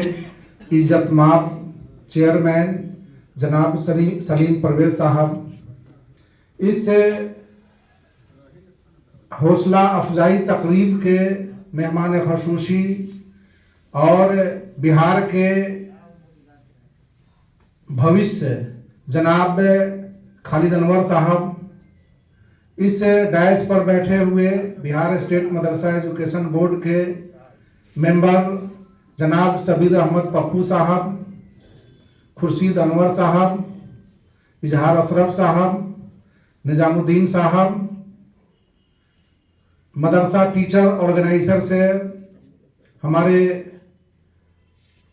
इज्जतमाब chairman जनाब सलीम परवेज साहब, इस हौसला अफजाई तकरीब के मेहमान खसूसी और बिहार के भविष्य जनाब खालिद अनवर साहब, इस डायस पर बैठे हुए बिहार स्टेट मदरसा एजुकेशन बोर्ड के मेंबर जनाब सबीर अहमद पप्पू साहब, खुर्शीद अनवर साहब, इजहार अशरफ साहब, निजामुद्दीन साहब, मदरसा टीचर ऑर्गेनाइजर से हमारे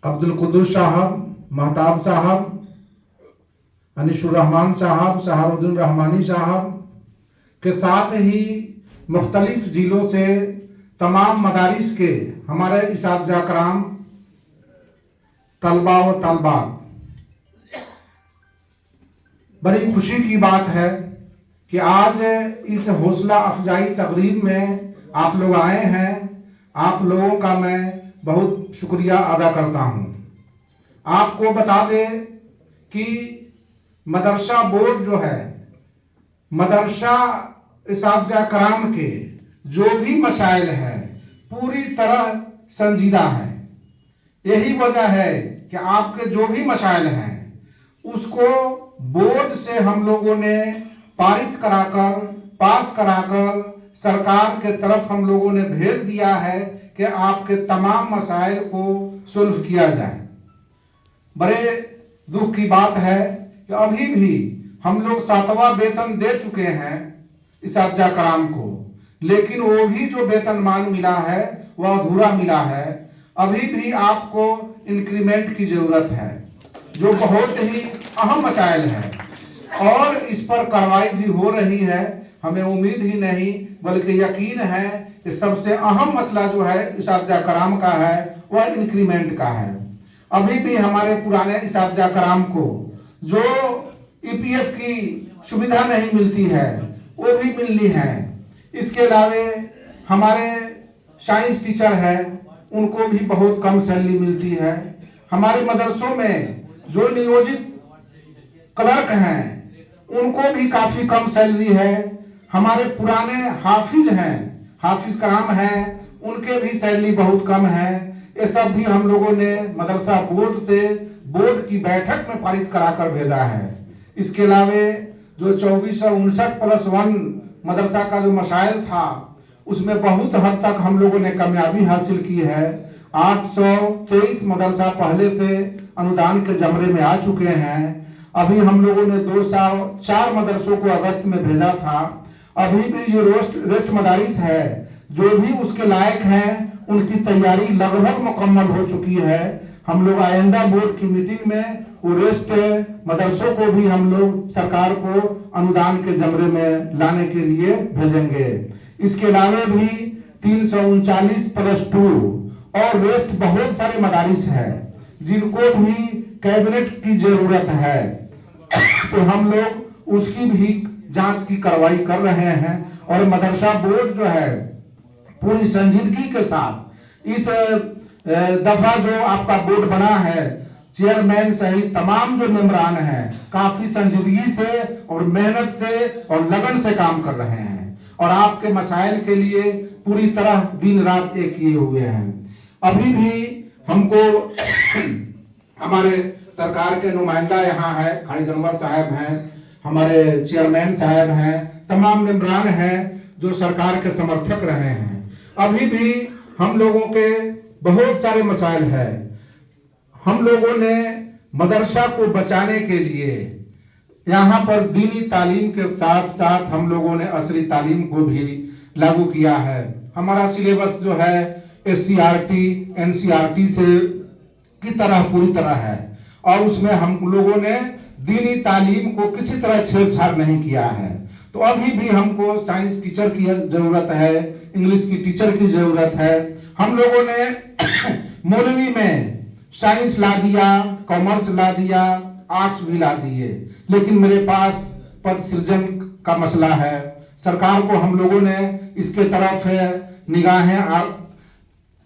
अब्दुल कुद्दूस साहब, महताब साहब, अनिशुर रहमान साहब, शहारुद्दीन रहमानी साहब के साथ ही मुख्तलिफ जिलों से तमाम मदारिस के हमारे इसातिज़ा कराम, तलबा व तलबा, बड़ी खुशी की बात है कि आज इस हौसला अफजाई तकरीब में आप लोग आए हैं। आप लोगों का मैं बहुत शुक्रिया अदा करता हूं। आपको बता दें कि मदरसा बोर्ड जो है, मदरसा इसातिज़ा कराम के जो भी मसाइल है पूरी तरह संजीदा है। यही वजह है कि आपके जो भी मसाइल हैं उसको बोर्ड से हम लोगों ने पारित कराकर, पास कराकर सरकार के तरफ हम लोगों ने भेज दिया है कि आपके तमाम मसाइल को सुल्ह किया जाए। बड़े दुख की बात है कि अभी भी हम लोग 7वां वेतन दे चुके हैं इसातिज़ा कराम को, लेकिन वो भी जो वेतनमान मिला है वह अधूरा मिला है। अभी भी आपको इंक्रीमेंट की जरूरत है, जो बहुत ही अहम मसाइल है और इस पर कार्रवाई भी हो रही है। हमें उम्मीद ही नहीं बल्कि यकीन है कि सबसे अहम मसला जो है इसातिज़ा कराम का है वह इंक्रीमेंट का है। अभी भी हमारे पुराने इसातिज़ा कराम को जो ईपीएफ की सुविधा नहीं मिलती है वो भी मिलनी है। इसके अलावे हमारे साइंस टीचर हैं, उनको भी बहुत कम सैलरी मिलती है। हमारे मदरसों में जो नियोजित क्लर्क हैं उनको भी काफी कम सैलरी है। हमारे पुराने हाफिज हैं, हाफिज कराम हैं, उनके भी सैलरी बहुत कम है। ये सब भी हम लोगों ने मदरसा बोर्ड से बोर्ड की बैठक में पारित कराकर भेजा है। इसके अलावे जो 2459+1 मदरसा का जो मसाइल था उसमें बहुत हद तक हम लोगों ने कामयाबी हासिल की है। 823 मदरसा पहले से अनुदान के जमरे में आ चुके हैं। अभी हम लोगों ने 204 मदरसों को अगस्त में भेजा था। अभी भी जो रेस्ट मदारिस है जो भी उसके लायक हैं उनकी तैयारी लगभग मुकम्मल हो चुकी है। हम लोग आइंदा बोर्ड की मीटिंग में वो रेस्ट मदरसों को भी हम लोग सरकार को अनुदान के जमरे में लाने के लिए भेजेंगे। इसके अलावा भी 339+2 और रेस्ट बहुत सारे मदारिस है जिनको भी कैबिनेट की जरूरत है, तो हम लोग उसकी भी जांच की कार्रवाई कर रहे हैं। और मदरसा बोर्ड जो है पूरी संजीदगी के साथ इस दफा जो आपका बोर्ड बना है, चेयरमैन सहित तमाम जो मेंबरान हैं काफी संजीदगी से और मेहनत से और लगन से काम कर रहे हैं और आपके मसाइल के लिए पूरी तरह दिन रात एक किए हुए हैं। अभी भी हमको हमारे सरकार के नुमाइंदा यहाँ है, खालिद अनवर साहब हैं, हमारे चेयरमैन साहब हैं, तमाम मेंबरान हैं जो सरकार के समर्थक रहे हैं। अभी भी हम लोगों के बहुत सारे मसाइल है। हम लोगों ने मदरसा को बचाने के लिए यहाँ पर दीनी तालीम के साथ साथ हम लोगों ने असरी तालीम को भी लागू किया है। हमारा सिलेबस जो है SCRT NCRT से की तरह पूरी तरह है और उसमें हम लोगों ने दीनी तालीम को किसी तरह छेड़छाड़ नहीं किया है। तो अभी भी हमको साइंस टीचर की जरूरत है, इंग्लिश की टीचर की जरूरत है। हम लोगों ने मौलवी में साइंस ला दिया, कॉमर्स ला दिया, आर्ट्स भी ला दिए, लेकिन मेरे पास पद सृजन का मसला है। सरकार को हम लोगों ने इसके तरफ निगाहें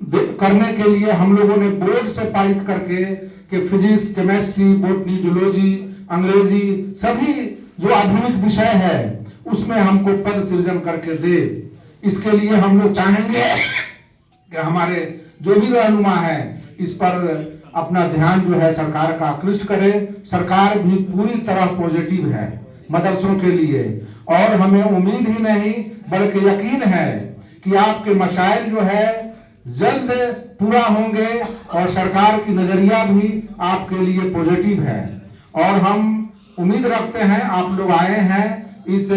करने के लिए हम लोगों ने बोर्ड से पारित करके कि फिजिक्स, केमिस्ट्री, बॉटनी, जूलॉजी, अंग्रेजी सभी जो आधुनिक विषय है उसमें हमको पद सृजन करके दे। इसके लिए हम लोग चाहेंगे कि हमारे जो भी रहनुमा है इस पर अपना ध्यान जो है सरकार का आकृष्ट करे। सरकार भी पूरी तरह पॉजिटिव है मदरसों के लिए, और हमें उम्मीद ही नहीं बल्कि यकीन है कि आपके मसाइल जो है जल्द पूरा होंगे और सरकार की नजरिया भी आपके लिए पॉजिटिव है। और हम उम्मीद रखते हैं आप लोग आए हैं इस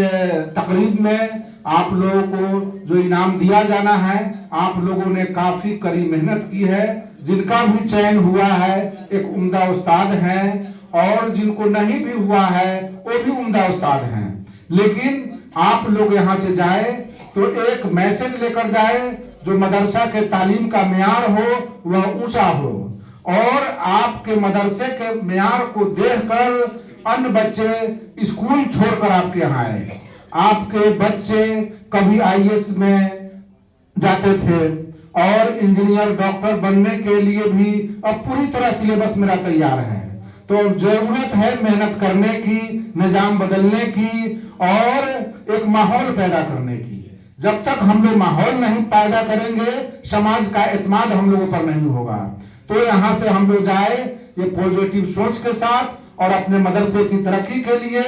तकरीब में, आप लोगों को जो इनाम दिया जाना है, आप लोगों ने काफी कड़ी मेहनत की है। जिनका भी चयन हुआ है एक उम्दा उस्ताद हैं, और जिनको नहीं भी हुआ है वो भी उम्दा उस्ताद हैं। लेकिन आप लोग यहाँ से जाए तो एक मैसेज लेकर जाए जो मदरसा के तालीम का मेयार हो वह ऊंचा हो, और आपके मदरसे के मेयार को देखकर अन्य बच्चे स्कूल छोड़कर आपके यहाँ आए। आपके बच्चे कभी आईएएस में जाते थे और इंजीनियर, डॉक्टर बनने के लिए भी अब पूरी तरह सिलेबस मेरा तैयार है। तो जरूरत है मेहनत करने की, निजाम बदलने की और एक माहौल पैदा करने की। जब तक हम लोग माहौल नहीं पैदा करेंगे समाज का एतमाद हम लोगों पर नहीं होगा। तो यहाँ से हम लोग जाए ये पॉजिटिव सोच के साथ और अपने मदरसे की तरक्की के लिए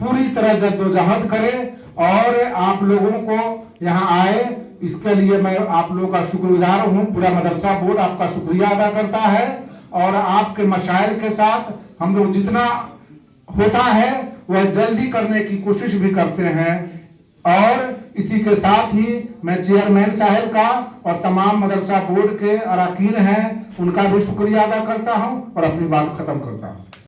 पूरी तरह जद्दोजहद करें, और आप लोगों को यहाँ आए इसके लिए मैं आप लोगों का शुक्रगुजार हूँ। पूरा मदरसा बोर्ड आपका शुक्रिया अदा करता है, और आपके मशाइल के साथ हम लोग जितना होता है वह जल्दी करने की कोशिश भी करते हैं। और इसी के साथ ही मैं चेयरमैन साहब का और तमाम मदरसा बोर्ड के अरकान हैं उनका भी शुक्रिया अदा करता हूं और अपनी बात खत्म करता हूं।